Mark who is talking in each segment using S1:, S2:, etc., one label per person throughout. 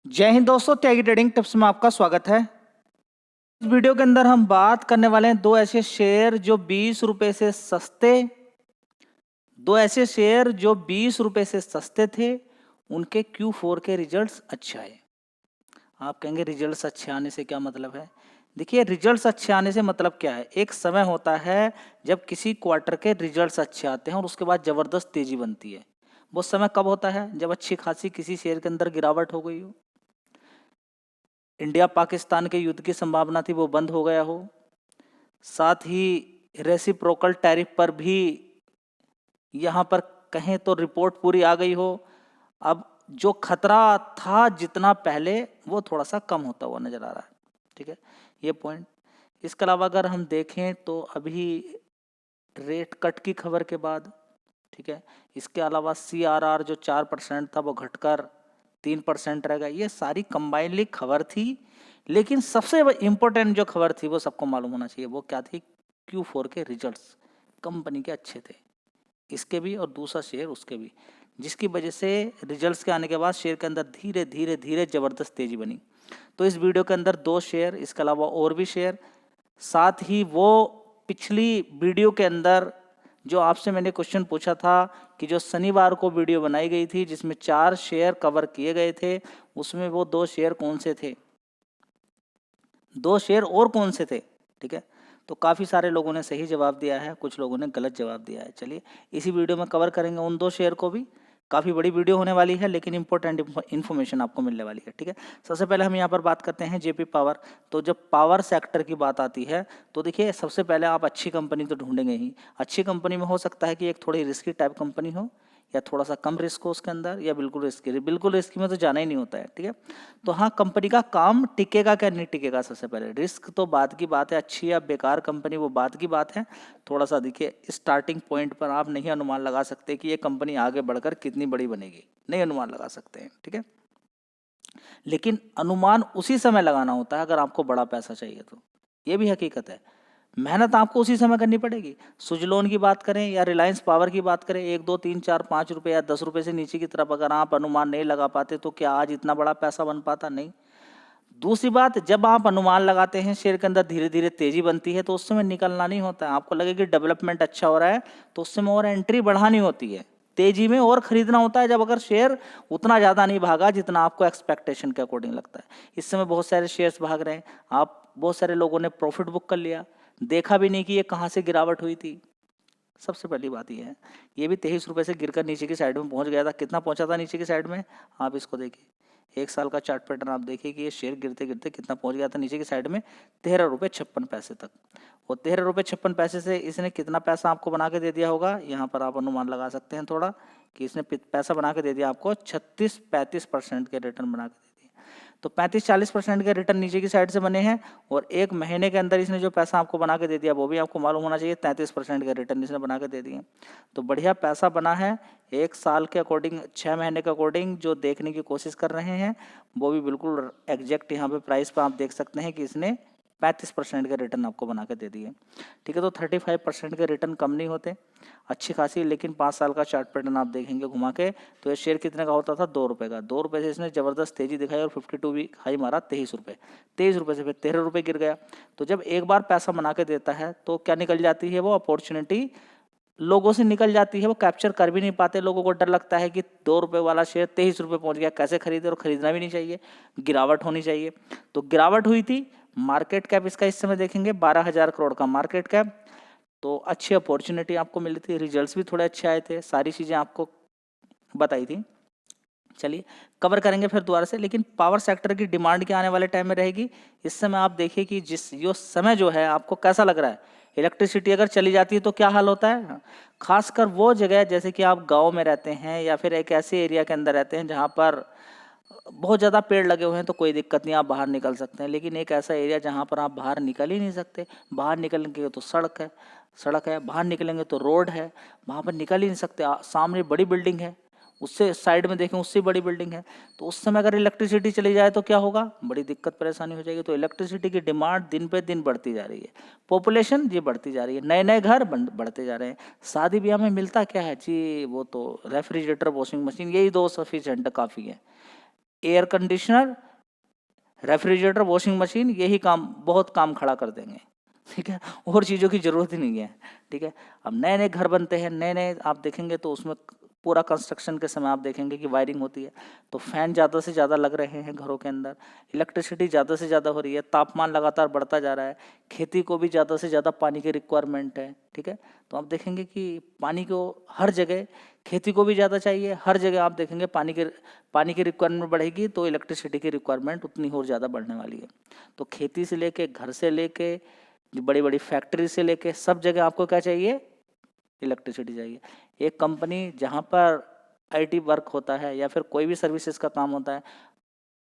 S1: जय हिंद दोस्तों, त्यागी trading tips में आपका स्वागत है। इस वीडियो के अंदर हम बात करने वाले हैं दो ऐसे शेयर जो 20 रुपए से सस्ते थे। उनके Q4 के रिजल्ट्स अच्छे आए। आप कहेंगे रिजल्ट्स अच्छे आने से क्या मतलब है? देखिए, रिजल्ट्स अच्छे आने से मतलब क्या है। एक समय होता है जब किसी क्वार्टर के रिजल्ट्स अच्छे आते हैं और उसके बाद जबरदस्त तेजी बनती है। वो समय कब होता है? जब अच्छी खासी किसी शेयर के अंदर गिरावट हो गई हो, इंडिया पाकिस्तान के युद्ध की संभावना थी वो बंद हो गया हो, साथ ही रेसिप्रोकल टैरिफ पर भी यहाँ पर कहें तो रिपोर्ट पूरी आ गई हो। अब जो खतरा था जितना पहले, वो थोड़ा सा कम होता हुआ नजर आ रहा है। ठीक है, ये पॉइंट। इसके अलावा अगर हम देखें तो अभी रेट कट की खबर के बाद, ठीक है, इसके अलावा CRR जो 4% था वो घटकर 3% रह गया। ये सारी कंबाइनली खबर थी, लेकिन सबसे इम्पोर्टेंट जो खबर थी वो सबको मालूम होना चाहिए। वो क्या थी? Q4 के रिजल्ट्स कंपनी के अच्छे थे, इसके भी और दूसरा शेयर उसके भी, जिसकी वजह से रिजल्ट्स के आने के बाद शेयर के अंदर धीरे धीरे धीरे ज़बरदस्त तेजी बनी। तो इस वीडियो के अंदर दो शेयर, इसके अलावा और भी शेयर, साथ ही वो पिछली वीडियो के अंदर जो आपसे मैंने क्वेश्चन पूछा था कि जो शनिवार को वीडियो बनाई गई थी जिसमें 4 शेयर कवर किए गए थे, उसमें वो 2 शेयर कौन से थे, 2 शेयर और कौन से थे? ठीक है, तो काफ़ी सारे लोगों ने सही जवाब दिया है, कुछ लोगों ने गलत जवाब दिया है। चलिए इसी वीडियो में कवर करेंगे उन 2 शेयर को भी। काफ़ी बड़ी वीडियो होने वाली है, लेकिन इंपॉर्टेंट इन्फॉर्मेशन आपको मिलने वाली है। ठीक है, सबसे पहले हम यहाँ पर बात करते हैं JP पावर। तो जब पावर सेक्टर की बात आती है तो देखिए, सबसे पहले आप अच्छी कंपनी तो ढूंढेंगे ही। अच्छी कंपनी में हो सकता है कि एक थोड़ी रिस्की टाइप कंपनी हो, या थोड़ा सा कम रिस्क हो उसके अंदर, या बिल्कुल रिस्की में तो जाना ही नहीं होता है। ठीक है, तो हाँ, कंपनी का काम टिकेगा क्या नहीं टिकेगा, सबसे पहले रिस्क तो बात की बात है। अच्छी या बेकार कंपनी वो बात की बात है। थोड़ा सा देखिए, स्टार्टिंग पॉइंट पर आप नहीं अनुमान लगा सकते कि ये कंपनी आगे बढ़कर कितनी बड़ी बनेगी, नहीं अनुमान लगा सकते हैं। ठीक है, लेकिन अनुमान उसी समय लगाना होता है अगर आपको बड़ा पैसा चाहिए तो, ये भी हकीकत है। मेहनत आपको उसी समय करनी पड़ेगी। सुजलोन की बात करें या रिलायंस पावर की बात करें, 1 2 3 4 5 रुपये या 10 रुपये से नीचे की तरफ अगर आप अनुमान नहीं लगा पाते तो क्या आज इतना बड़ा पैसा बन पाता? नहीं। दूसरी बात, जब आप अनुमान लगाते हैं शेयर के अंदर धीरे धीरे तेजी बनती है तो उस समय निकलना नहीं होता है। आपको लगे कि डेवलपमेंट अच्छा हो रहा है तो उस समय और एंट्री बढ़ानी होती है, तेजी में और खरीदना होता है जब अगर शेयर उतना ज़्यादा नहीं भागा जितना आपको एक्सपेक्टेशन के अकॉर्डिंग लगता है। इस समय बहुत सारे शेयर्स भाग रहे हैं, आप बहुत सारे लोगों ने प्रॉफिट बुक कर लिया, देखा भी नहीं कि ये कहाँ से गिरावट हुई थी। सबसे पहली बात ये है, ये भी 23 रुपये से गिरकर नीचे की साइड में पहुंच गया था। कितना पहुंचा था नीचे की साइड में? आप इसको देखिए, 1 साल का चार्ट पैटर्न आप देखिए कि ये शेयर गिरते गिरते कितना पहुंच गया था नीचे की साइड में, 13 रुपये 56 पैसे तक। और 13 रुपये 56 पैसे से इसने कितना पैसा आपको बना के दे दिया होगा, यहाँ पर आप अनुमान लगा सकते हैं थोड़ा, कि इसने पैसा बना के दे दिया आपको 36-35% के रिटर्न बना के दे दिए। तो 35-40% के रिटर्न नीचे की साइड से बने हैं, और एक महीने के अंदर इसने जो पैसा आपको बना के दे दिया वो भी आपको मालूम होना चाहिए, 33% के रिटर्न इसने बना के दे दिए। तो बढ़िया पैसा बना है। 1 साल के अकॉर्डिंग, 6 महीने के अकॉर्डिंग जो देखने की कोशिश कर रहे हैं वो भी बिल्कुल एग्जैक्ट यहाँ पे प्राइस पर आप देख सकते हैं कि इसने 35% के रिटर्न आपको बना के दे दिए। ठीक है, तो 35% के रिटर्न कम नहीं होते, अच्छी खासी। लेकिन 5 साल का चार्ट पैटर्न आप देखेंगे घुमा के तो ये शेयर कितने का होता था? 2 रुपये का। 2 रुपये से इसने ज़बरदस्त तेजी दिखाई और 52 भी हाई मारा, 23 रुपये। 23 रुपये से फिर 13 रुपये गिर गया। तो जब एक बार पैसा बना के देता है तो क्या निकल जाती है? वो अपॉर्चुनिटी लोगों से निकल जाती है, वो कैप्चर कर भी नहीं पाते। लोगों को डर लगता है कि 2 रुपये वाला शेयर 23 रुपये पहुंच गया, कैसे खरीदे? और खरीदना भी नहीं चाहिए, गिरावट होनी चाहिए। तो गिरावट हुई थी। मार्केट कैप इसका इस समय देखेंगे 12,000 करोड़ का मार्केट कैप। तो अच्छी अपॉर्चुनिटी आपको मिली थी, रिजल्ट्स भी थोड़े अच्छे आए थे, सारी चीज़ें आपको बताई थी। चलिए कवर करेंगे फिर दोबारा से। लेकिन पावर सेक्टर की डिमांड क्या आने वाले टाइम में रहेगी? इस समय आप देखिए कि जो समय जो है आपको कैसा लग रहा है, इलेक्ट्रिसिटी अगर चली जाती है तो क्या हाल होता है। खासकर वो जगह जैसे कि आप गांव में रहते हैं या फिर एक ऐसे एरिया के अंदर रहते हैं जहां पर बहुत ज़्यादा पेड़ लगे हुए हैं तो कोई दिक्कत नहीं, आप बाहर निकल सकते हैं। लेकिन एक ऐसा एरिया जहाँ पर आप बाहर निकल ही नहीं सकते, बाहर निकलेंगे तो सड़क है, बाहर निकलेंगे तो रोड है, वहाँ पर निकल ही नहीं सकते। सामने बड़ी बिल्डिंग है, उससे साइड में देखें उससे बड़ी बिल्डिंग है, तो उस समय अगर इलेक्ट्रिसिटी चली जाए तो क्या होगा? बड़ी दिक्कत परेशानी हो जाएगी। तो इलेक्ट्रिसिटी की डिमांड दिन पे दिन बढ़ती जा रही है, पॉपुलेशन जी बढ़ती जा रही है, नए नए घर बढ़ते जा रहे हैं। शादी ब्याह में मिलता क्या है जी? वो तो रेफ्रिजरेटर, वॉशिंग मशीन, यही 2 सफिशिएंट काफ़ी है। Air conditioner, refrigerator, washing machine, यही काम बहुत काम खड़ा कर देंगे, ठीक है, और चीज़ों की ज़रूरत ही नहीं है, ठीक है। अब नए नए घर बनते हैं, नए नए आप देखेंगे तो उसमें पूरा कंस्ट्रक्शन के समय आप देखेंगे कि वायरिंग होती है, तो फैन ज़्यादा से ज़्यादा लग रहे हैं घरों के अंदर, इलेक्ट्रिसिटी ज़्यादा से ज़्यादा हो रही है, तापमान लगातार बढ़ता जा रहा है, खेती को भी ज़्यादा से ज़्यादा पानी की रिक्वायरमेंट है, ठीक है। तो आप देखेंगे कि पानी को हर जगह, खेती को भी ज़्यादा चाहिए, हर जगह आप देखेंगे पानी की रिक्वायरमेंट बढ़ेगी तो इलेक्ट्रिसिटी की रिक्वायरमेंट उतनी और ज़्यादा बढ़ने वाली है। तो खेती से लेके, घर से लेके, बड़ी बड़ी फैक्ट्री से लेके सब जगह आपको क्या चाहिए, इलेक्ट्रिसिटी चाहिए। एक कंपनी जहाँ पर आईटी वर्क होता है या फिर कोई भी सर्विसेज का काम होता है,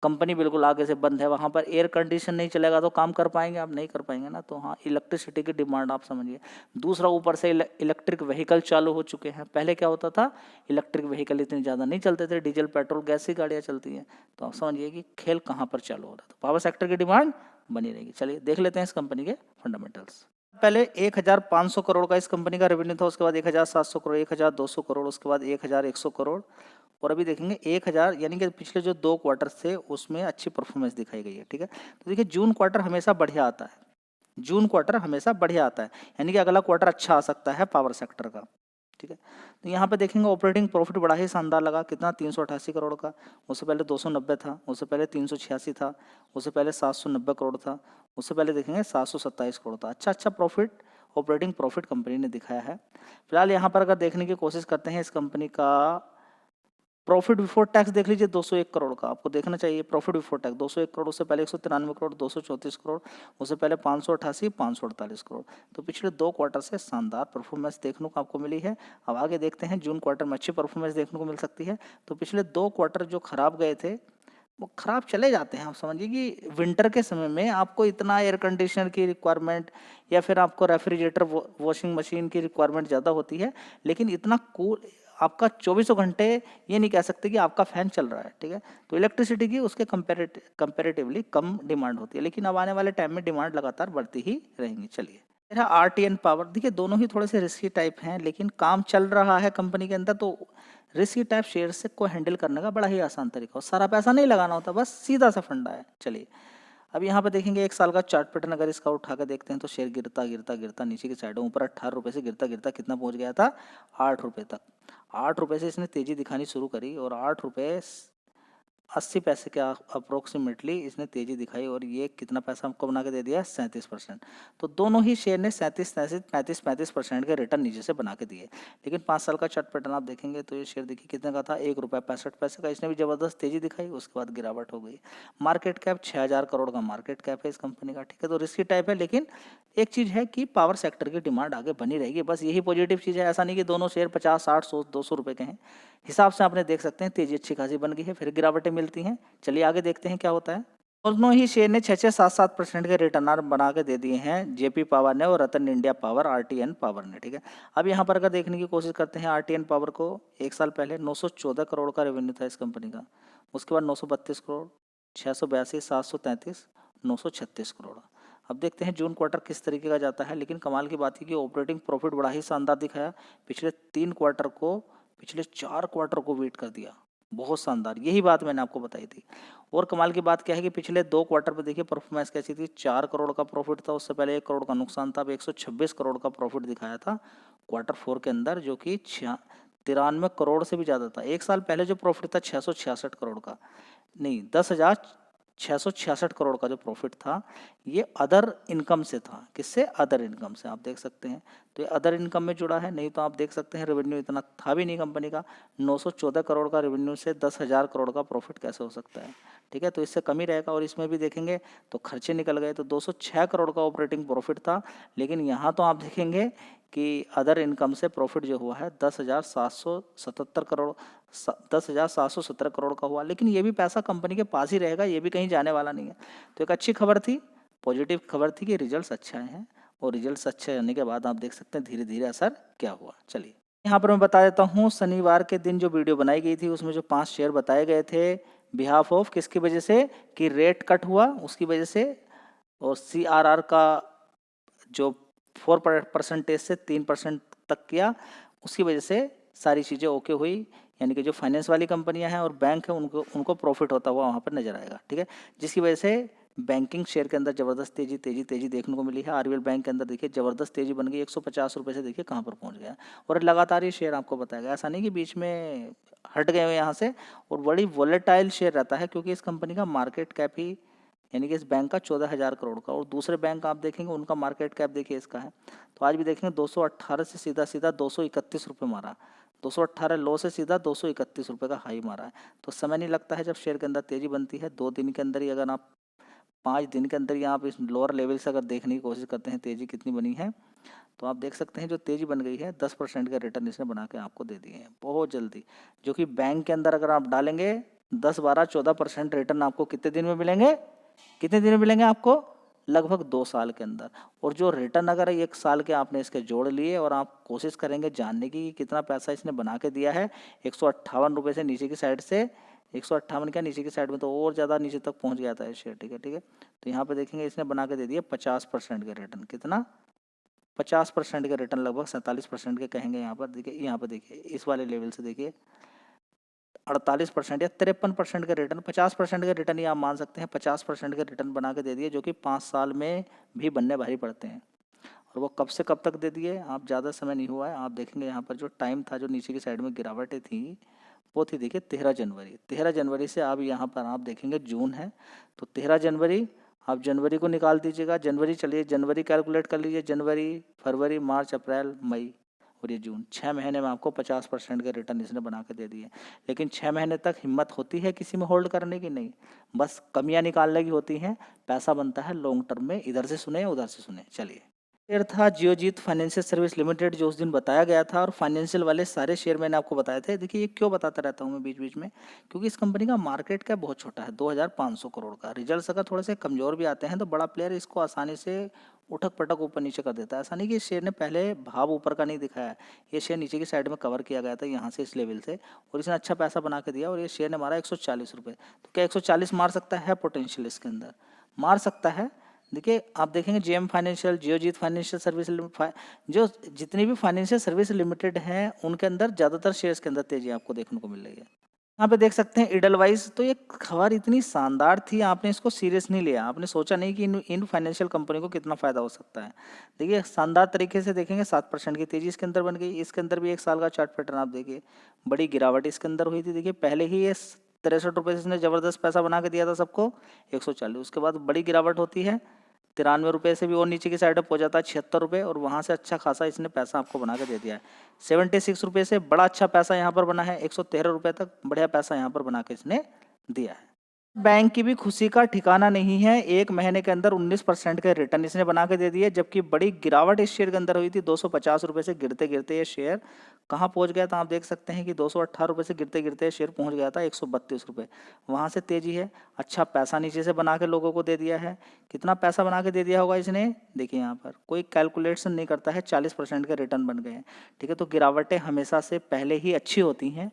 S1: कंपनी बिल्कुल आगे से बंद है, वहाँ पर एयर कंडीशन नहीं चलेगा तो काम कर पाएंगे आप, नहीं कर पाएंगे ना। तो हाँ, इलेक्ट्रिसिटी की डिमांड आप समझिए। दूसरा, ऊपर से इलेक्ट्रिक व्हीकल चालू हो चुके हैं। पहले क्या होता था, इलेक्ट्रिक व्हीकल इतने ज़्यादा नहीं चलते थे, डीजल पेट्रोल गैस की गाड़ियाँ चलती हैं। तो आप समझिए कि खेल कहाँ पर चालू हो रहा है। तो पावर सेक्टर की डिमांड बनी रहेगी। चलिए देख लेते हैं इस कंपनी के फंडामेंटल्स। पहले 1500 करोड़ का इस कंपनी का रेवेन्यू था, उसके बाद 1700 करोड़, 1200 करोड़, उसके बाद 1100 करोड़, और अभी देखेंगे 1000, यानी कि पिछले जो 2 क्वार्टर थे उसमें अच्छी परफॉर्मेंस दिखाई गई है, ठीक है। तो देखिए जून क्वार्टर हमेशा बढ़िया आता है, जून क्वार्टर हमेशा बढ़िया आता है, यानी कि अगला क्वार्टर अच्छा आ सकता है पावर सेक्टर का, ठीक है। तो यहाँ पे देखेंगे ऑपरेटिंग प्रॉफिट बड़ा ही शानदार लगा, कितना 388 करोड़ का, उससे पहले 290 था, उससे पहले 386 था, उससे पहले 790 करोड़ था, उससे पहले देखेंगे 727 करोड़ था। अच्छा प्रॉफिट, ऑपरेटिंग प्रॉफिट कंपनी ने दिखाया है। फिलहाल यहाँ पर अगर देखने की कोशिश करते हैं इस कंपनी का प्रॉफिट बिफोर टैक्स देख लीजिए, 201 करोड़ का आपको देखना चाहिए। प्रॉफिट बिफोर टैक्स 201 करोड़, उससे पहले 193 करोड़, 234 करोड़, उससे पहले 588, 548 करोड़। तो पिछले 2 क्वार्टर से शानदार परफॉर्मेंस देखने को आपको मिली है। अब आगे देखते हैं, जून क्वार्टर में अच्छी परफॉर्मेंस देखने को मिल सकती है। तो पिछले 2 क्वार्टर जो खराब गए थे वो खराब चले जाते हैं। आप समझिए कि विंटर के समय में आपको इतना एयर कंडीशनर की रिक्वायरमेंट या फिर आपको रेफ्रिजरेटर, वॉशिंग मशीन की रिक्वायरमेंट ज़्यादा होती है, लेकिन इतना कूल आपका 24 घंटे ये नहीं कह सकते कि आपका फैन चल रहा है, ठीक है। तो इलेक्ट्रिसिटी की उसके कंपेरेटिवली कम डिमांड होती है, लेकिन अब आने वाले टाइम में डिमांड लगातार बढ़ती ही रहेंगी। चलिए, मेरा आरटीएन पावर, देखिए दोनों ही थोड़े से रिस्की टाइप हैं, लेकिन काम चल रहा है कंपनी के अंदर, तो रिस्की टाइप शेयर से को हैंडल करने का बड़ा ही आसान तरीका हो, सारा पैसा नहीं लगाना होता, बस सीधा सा फंडा है। चलिए, अब यहाँ पर देखेंगे 1 साल का चार्ट पैटर्न अगर इसका उठा कर देखते हैं तो शेयर गिरता गिरता गिरता नीचे की साइड ऊपर 18 रुपये से गिरता गिरता कितना पहुँच गया था, 8 रुपये तक। 8 रुपये से इसने तेज़ी दिखानी शुरू करी और 8 रुपये 80 पैसे के अप्रोक्सीमेटली इसने तेज़ी दिखाई, और ये कितना पैसा हमको बना के दे दिया, 37%। तो दोनों ही शेयर ने 35% के रिटर्न नीचे से बना के दिए। लेकिन 5 साल का चार्ट पैटर्न आप देखेंगे तो ये शेयर देखिए कितने का था, 1 रुपया 65 पैसे का। इसने भी ज़बरदस्त तेज़ी दिखाई, उसके बाद गिरावट हो गई। मार्केट कैप 6000 करोड़ का मार्केट कैप है इस कंपनी का, ठीक है। तो रिस्की टाइप है, लेकिन एक चीज़ है कि पावर सेक्टर की डिमांड आगे बनी रहेगी, बस यही पॉजिटिव चीज़ है। ऐसा नहीं कि दोनों शेयर 50, 60, 100, 200 रुपये के हैं, हिसाब से आपने देख सकते हैं तेज़ी अच्छी खासी बन गई है, फिर गिरावटें मिलती हैं। चलिए आगे देखते हैं क्या होता है। दोनों ही शेयर ने 6-6, 7-7% के रिटर्न बना के दे दिए हैं, जेपी पावर ने और रतन इंडिया पावर, आरटीएन पावर ने, ठीक है। अब यहाँ पर अगर देखने की कोशिश करते हैं आरटीएन पावर को, 1 साल पहले 914 करोड़ का रेवेन्यू था इस कंपनी का, उसके बाद 932 करोड़, 682, 733, 936 करोड़। अब देखते हैं जून क्वार्टर किस तरीके का जाता है, लेकिन कमाल की बात है कि ऑपरेटिंग प्रॉफिट बड़ा ही शानदार दिखाया, पिछले 3 क्वार्टर को, पिछले 4 क्वार्टर को बीट कर दिया, बहुत शानदार। यही बात मैंने आपको बताई थी। और कमाल की बात क्या है कि पिछले 2 क्वार्टर पे देखिए परफॉर्मेंस कैसी थी, 4 करोड़ का प्रॉफिट था, उससे पहले 1 करोड़ का नुकसान था, अब 126 करोड़ का प्रॉफिट दिखाया था क्वार्टर 4 के अंदर, जो कि 93 करोड़ से भी ज़्यादा था। 1 साल पहले जो प्रॉफिट था 666 करोड़ का, नहीं 10,666 करोड़ का जो प्रॉफिट था, ये अदर इनकम से था। किससे? अदर इनकम से, आप देख सकते हैं। तो ये अदर इनकम में जुड़ा है, नहीं तो आप देख सकते हैं रेवेन्यू इतना था भी नहीं कंपनी का। 914 करोड़ का रेवेन्यू से 10,000 करोड़ का प्रॉफिट कैसे हो सकता है, ठीक है। तो इससे कम ही रहेगा, और इसमें भी देखेंगे तो खर्चे निकल गए, तो 206 करोड़ का ऑपरेटिंग प्रॉफिट था। लेकिन यहाँ तो आप देखेंगे कि अदर इनकम से प्रॉफिट जो हुआ है 10,777 करोड़, 10,717 करोड़ का हुआ। लेकिन ये भी पैसा कंपनी के पास ही रहेगा, ये भी कहीं जाने वाला नहीं है। तो एक अच्छी खबर थी, पॉजिटिव खबर थी कि रिजल्ट्स अच्छे आए हैं, और रिजल्ट्स अच्छे आने के बाद आप देख सकते हैं धीरे धीरे असर क्या हुआ। चलिए यहाँ पर मैं बता देता हूँ, शनिवार के दिन जो वीडियो बनाई गई थी उसमें जो 5 शेयर बताए गए थे, बिहाफ ऑफ किसकी वजह से, कि रेट कट हुआ उसकी वजह से, और CRR का जो 4% से 3% तक किया उसकी वजह से सारी चीज़ें ओके हुई। यानी कि जो फाइनेंस वाली कंपनियां हैं और बैंक है उनको उनको प्रॉफिट होता हुआ वहाँ पर नजर आएगा। ठीक है, जिसकी वजह से बैंकिंग शेयर के अंदर जबरदस्त तेजी देखने को मिली है। आरबीएल बैंक के अंदर देखिए जबरदस्त तेजी बन गई, 150 रुपये से देखिए कहाँ पर पहुँच गया, और लगातार ये शेयर आपको बताया, ऐसा नहीं कि बीच में हट गए हुए यहाँ से, और बड़ी वोलेटाइल शेयर रहता है क्योंकि इस कंपनी का मार्केट कैप ही, यानी कि इस बैंक का 14,000 करोड़ का, और दूसरे बैंक आप देखेंगे उनका मार्केट कैप देखिए इसका है, तो आज भी देखेंगे 218 से सीधा सीधा 231 रुपये मारा, 218 लो से सीधा 231 रुपये का हाई मारा है। तो समय नहीं लगता है जब शेयर के अंदर तेजी बनती है, 2 दिन के अंदर ही, अगर आप 5 दिन के अंदर ही आप इस लोअर लेवल से अगर देखने की कोशिश करते हैं तेजी कितनी बनी है, तो आप देख सकते हैं जो तेजी बन गई है 10% का रिटर्न इसने बना के आपको दे दिए हैं बहुत जल्दी, जो कि बैंक के अंदर अगर आप डालेंगे 10, 12, 14% रिटर्न आपको कितने दिन में मिलेंगे, कितने दिन में मिलेंगे आपको, लगभग 2 साल के अंदर। और जो रिटर्न अगर 1 साल के आपने इसके जोड़ लिए और आप कोशिश करेंगे जानने की कितना पैसा इसने बना के दिया है, 158 रुपये से नीचे की साइड से, 158 क्या नीचे की साइड में तो और ज़्यादा नीचे तक पहुंच गया था ये शेयर। ठीक है, ठीक है, तो यहाँ पे देखेंगे इसने बना के दे दिया 50% के रिटर्न, कितना, 50% के रिटर्न, लगभग 47% के कहेंगे यहाँ पर। देखिए यहाँ पर देखिए इस वाले लेवल से देखिए 48% या 53% के रिटर्न, 50% के रिटर्न ही आप मान सकते हैं, 50% के रिटर्न बना के दे दिए, जो कि 5 साल में भी बनने भारी पड़ते हैं। और वो कब से कब तक दे दिए, आप ज़्यादा समय नहीं हुआ है, आप देखेंगे यहाँ पर जो टाइम था, जो नीचे की साइड में गिरावटें थी वो थी देखिए 13 जनवरी, 13 जनवरी से अब यहाँ पर आप देखेंगे जून है, तो 13 जनवरी, आप जनवरी को निकाल दीजिएगा, जनवरी चलिए, जनवरी कैलकुलेट कर लीजिए, जनवरी, फरवरी, मार्च, अप्रैल, मई और ये जून, 6 महीने में आपको 50% के रिटर्न इसने बना के दे दिए। लेकिन 6 महीने तक हिम्मत होती है किसी में होल्ड करने की, नहीं, बस कमियां निकालने की होती हैं, पैसा बनता है लॉन्ग टर्म में, इधर से सुने उधर से सुने। चलिए, शेयर था जियोजीत फाइनेंशियल सर्विस लिमिटेड जो उस दिन बताया गया था, और फाइनेंशियल वाले सारे शेयर मैंने आपको बताए थे। देखिए ये क्यों बताता रहता हूँ मैं बीच बीच में, क्योंकि इस कंपनी का मार्केट कैप बहुत छोटा है, 2500 करोड़ का। रिजल्ट्स अगर थोड़े से कमजोर भी आते हैं तो बड़ा प्लेयर इसको आसानी से उठक पटक ऊपर नीचे कर देता है। ऐसा नहीं कि इस शेयर ने पहले भाव ऊपर का नहीं दिखाया है, ये शेयर नीचे की साइड में कवर किया गया था यहाँ से, इस लेवल से, और इसने अच्छा पैसा बना के दिया, और ये शेयर ने मारा 140 रुपये। तो क्या 140 मार सकता है, पोटेंशियल इसके अंदर मार सकता है। देखिए आप देखेंगे JM financial, Geojit financial service, जो जितनी भी फाइनेंशियल सर्विस लिमिटेड हैं उनके अंदर ज़्यादातर शेयर्स के अंदर तेजी आपको देखने को मिल रही है। यहाँ पे देख सकते हैं इडलवाइज, तो ये खबर इतनी शानदार थी, आपने इसको सीरियस नहीं लिया, आपने सोचा नहीं कि इन फाइनेंशियल कंपनी को कितना फ़ायदा हो सकता है। देखिए शानदार तरीके से देखेंगे 7% की तेजी इसके अंदर बन गई। इसके अंदर भी 1 साल का चार्ट पैटर्न आप देखिए, बड़ी गिरावट इसके अंदर हुई थी। देखिए पहले ही ये 63 रुपये से इसने ज़बरदस्त पैसा बना के दिया था सबको, 140, उसके बाद बड़ी गिरावट होती है, 93 रुपये से भी और नीचे की साइड में पहुंच जाता है 76 रुपये, और वहाँ से अच्छा खासा इसने पैसा आपको बना के दे दिया है। 76 रुपये से बड़ा अच्छा पैसा यहाँ पर बना है, 113 रुपये तक बढ़िया पैसा यहाँ पर बना के इसने दिया है। बैंक की भी खुशी का ठिकाना नहीं है, 1 महीने के अंदर 19% के रिटर्न इसने बना के दे दिए, जबकि बड़ी गिरावट इस शेयर के अंदर हुई थी, 250 रुपये से गिरते गिरते ये शेयर कहाँ पहुंच गया था, आप देख सकते हैं कि 218 रुपये से गिरते गिरते शेयर पहुंच गया था 132 रुपये। वहाँ से तेजी है, अच्छा पैसा नीचे से बना के लोगों को दे दिया है। कितना पैसा बना के दे दिया होगा इसने, देखिए यहाँ पर कोई कैलकुलेशन नहीं करता है, 40% के रिटर्न बन गए हैं। ठीक है, तो गिरावटें हमेशा से पहले ही अच्छी होती हैं,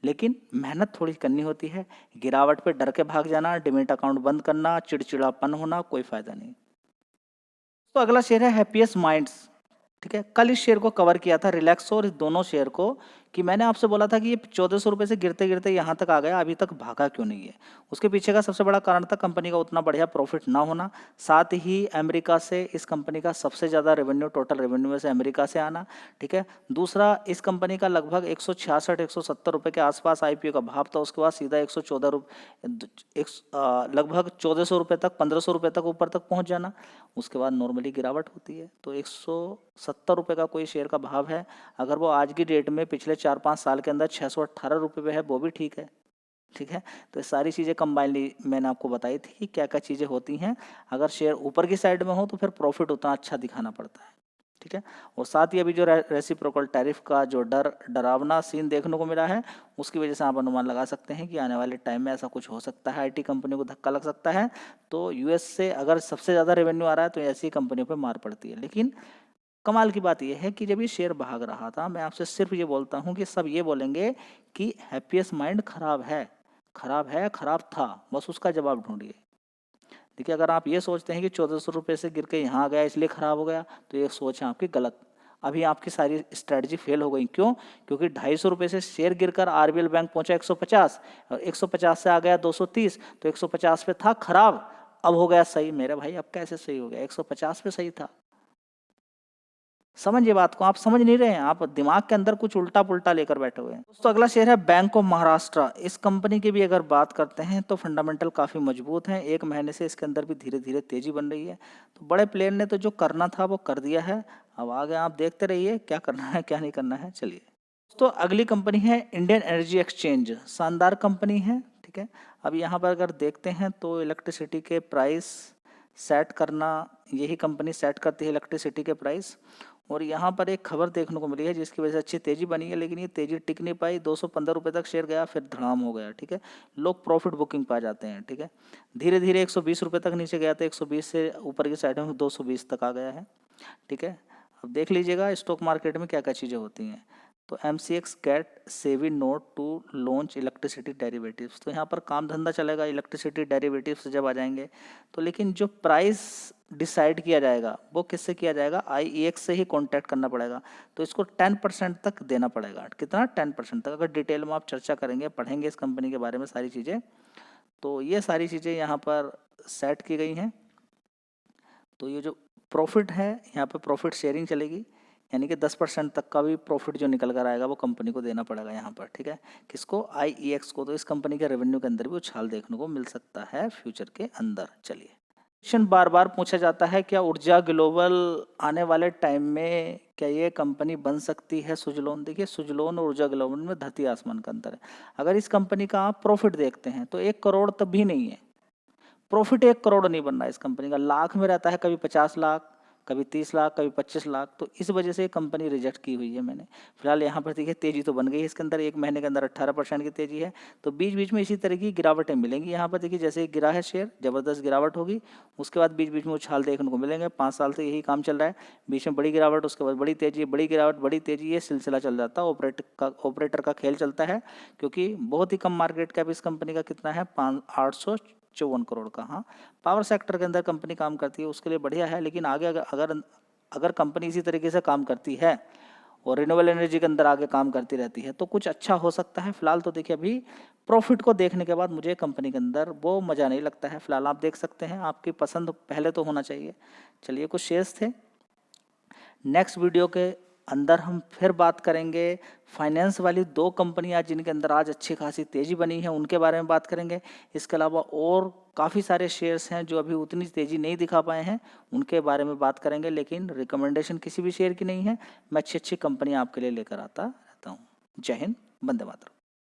S1: लेकिन मेहनत थोड़ी करनी होती है। गिरावट पे डर के भाग जाना, डिमेट अकाउंट बंद करना, चिड़चिड़ापन होना, कोई फायदा नहीं। तो अगला शेयर है हैप्पीएस्ट माइंड्स। ठीक है, कल इस शेयर को कवर किया था, रिलैक्सो और इस दोनों शेयर को, कि मैंने आपसे बोला था कि ये 1400 रुपये से गिरते गिरते यहाँ तक आ गया, अभी तक भागा क्यों नहीं है। उसके पीछे का सबसे बड़ा कारण था कंपनी का उतना बढ़िया प्रॉफिट ना होना, साथ ही अमेरिका से इस कंपनी का सबसे ज़्यादा रेवेन्यू, टोटल रेवेन्यू में से अमेरिका से आना। ठीक है, दूसरा इस कंपनी का लगभग 166-170 रुपये के आसपास आईपीओ का भाव था, उसके बाद सीधा 114 रुपये, लगभग 1400 रुपये तक, 1500 रुपये तक ऊपर तक पहुँच जाना, उसके बाद नॉर्मली गिरावट होती है। तो 170 रुपये का कोई शेयर का भाव है, अगर वो आज की डेट में पिछले 4-5 साल के अंदर 618 रुपये पे है, वो भी ठीक है। ठीक है, तो ये सारी चीज़ें कंबाइनली मैंने आपको बताई थी कि क्या क्या चीज़ें होती हैं। अगर शेयर ऊपर की साइड में हो तो फिर प्रॉफिट उतना अच्छा दिखाना पड़ता है। ठीक है, और साथ ही अभी जो रेसिप्रोकल टैरिफ का जो डरावना सीन देखने को मिला है, उसकी वजह से आप अनुमान लगा सकते हैं कि आने वाले टाइम में ऐसा कुछ हो सकता है, आईटी कंपनियों को धक्का लग सकता है। तो यूएस से अगर सबसे ज़्यादा रेवेन्यू आ रहा है तो ऐसी कंपनियों पर मार पड़ती है। लेकिन कमाल की बात यह है कि जब ये शेयर भाग रहा था, मैं आपसे सिर्फ ये बोलता हूँ कि सब ये बोलेंगे कि हैप्पीएस्ट माइंड खराब है, खराब है, खराब था, बस उसका जवाब ढूंढिए। देखिए अगर आप ये सोचते हैं कि 1400 रुपये से गिर के यहाँ आ गया इसलिए खराब हो गया, तो ये सोच है आपकी गलत। अभी आपकी सारी स्ट्रैटेजी फेल हो गई। क्यों? क्योंकि 250 रुपये से शेयर गिरकर आरबीएल बैंक पहुंचा 150 और 150 से आ गया 230, तो 150 पे था खराब, अब हो गया सही। मेरे भाई अब कैसे सही हो गया? 150 पे सही था। समझिए बात को, आप समझ नहीं रहे हैं, आप दिमाग के अंदर कुछ उल्टा पुल्टा लेकर बैठे हुए हैं। दोस्तों अगला शेयर है बैंक ऑफ महाराष्ट्र। इस कंपनी की भी अगर बात करते हैं तो फंडामेंटल काफ़ी मजबूत हैं। एक महीने से इसके अंदर भी धीरे धीरे तेजी बन रही है। तो बड़े प्लेयर ने तो जो करना था वो कर दिया है, अब आगे आप देखते रहिए क्या करना है क्या नहीं करना है। चलिए दोस्तों अगली कंपनी है इंडियन एनर्जी एक्सचेंज। शानदार कंपनी है, ठीक है। अब यहाँ पर अगर देखते हैं तो इलेक्ट्रिसिटी के प्राइस सेट करना, यही कंपनी सेट करती है इलेक्ट्रिसिटी के प्राइस। और यहाँ पर एक खबर देखने को मिली है जिसकी वजह से अच्छी तेजी बनी है, लेकिन ये तेजी टिक नहीं पाई। 215 रुपये तक शेयर गया, फिर धड़ाम हो गया, ठीक है। लोग प्रॉफिट बुकिंग पा जाते हैं, ठीक है। धीरे धीरे 120 रुपये तक नीचे गया, तो 120 से ऊपर की साइड में 220 तक आ गया है, ठीक है। अब देख लीजिएगा स्टॉक मार्केट में क्या क्या चीज़ें होती हैं। तो MCX get SEBI note to launch electricity derivatives. तो यहाँ पर काम धंधा चलेगा इलेक्ट्रिसिटी डेरिवेटिव्स जब आ जाएंगे तो, लेकिन जो प्राइस डिसाइड किया जाएगा वो किससे किया जाएगा? IEX से ही कांटेक्ट करना पड़ेगा। तो इसको 10% तक देना पड़ेगा। कितना? 10% तक। अगर डिटेल में आप चर्चा करेंगे, पढ़ेंगे इस कंपनी के बारे में सारी चीज़ें, तो ये सारी चीज़ें यहाँ पर सेट की गई हैं। तो ये जो प्रॉफिट है यहाँ पर प्रॉफिट शेयरिंग चलेगी, यानी कि 10% तक का भी प्रॉफिट जो निकल कर आएगा वो कंपनी को देना पड़ेगा यहाँ पर, ठीक है। किसको? IEX को। तो इस कंपनी के रेवेन्यू के अंदर भी उछाल देखने को मिल सकता है फ्यूचर के अंदर। चलिए क्वेश्चन बार बार पूछा जाता है, क्या ऊर्जा ग्लोबल आने वाले टाइम में क्या ये कंपनी बन सकती है सुजलोन? देखिए सुजलोन और ऊर्जा ग्लोबल में धरती आसमान का अंतर है। अगर इस कंपनी का आप प्रॉफिट देखते हैं तो 1 करोड़ तब भी नहीं है, प्रॉफिट 1 करोड़ नहीं बन रहा है इस कंपनी का, लाख में रहता है, कभी 50 लाख, कभी 30 लाख, कभी 25 लाख। तो इस वजह से कंपनी रिजेक्ट की हुई है मैंने। फिलहाल यहाँ पर देखिए तेजी तो बन गई है इसके अंदर, एक महीने के अंदर 18% की तेजी है। तो बीच बीच में इसी तरह की गिरावटें मिलेंगी। यहाँ पर देखिए जैसे गिरा है शेयर, जबरदस्त गिरावट होगी, उसके बाद बीच बीच में उछाल देखने को मिलेंगे। 5 साल से यही काम चल रहा है, बीच में बड़ी गिरावट, उसके बाद बड़ी तेजी, बड़ी गिरावट, बड़ी तेजी, ये सिलसिला चल जाता है। ऑपरेटर का खेल चलता है, क्योंकि बहुत ही कम मार्केट कैप इस कंपनी का कितना है? 854 करोड़ का। हाँ, पावर सेक्टर के अंदर कंपनी काम करती है, उसके लिए बढ़िया है। लेकिन आगे अगर कंपनी इसी तरीके से काम करती है और रिन्यूएबल एनर्जी के अंदर आगे काम करती रहती है तो कुछ अच्छा हो सकता है। फिलहाल तो देखिए अभी प्रॉफिट को देखने के बाद मुझे कंपनी के अंदर वो मज़ा नहीं लगता है। फिलहाल आप देख सकते हैं, आपकी पसंद पहले तो होना चाहिए। चलिए कुछ शेयर्स थे। नेक्स्ट वीडियो के अंदर हम फिर बात करेंगे फाइनेंस वाली 2 कंपनियां जिनके अंदर आज अच्छी खासी तेज़ी बनी है, उनके बारे में बात करेंगे। इसके अलावा और काफ़ी सारे शेयर्स हैं जो अभी उतनी तेज़ी नहीं दिखा पाए हैं, उनके बारे में बात करेंगे। लेकिन रिकमेंडेशन किसी भी शेयर की नहीं है, मैं अच्छी अच्छी कंपनियां आपके लिए लेकर आता रहता हूँ। जय हिंद, वंदे मातरम।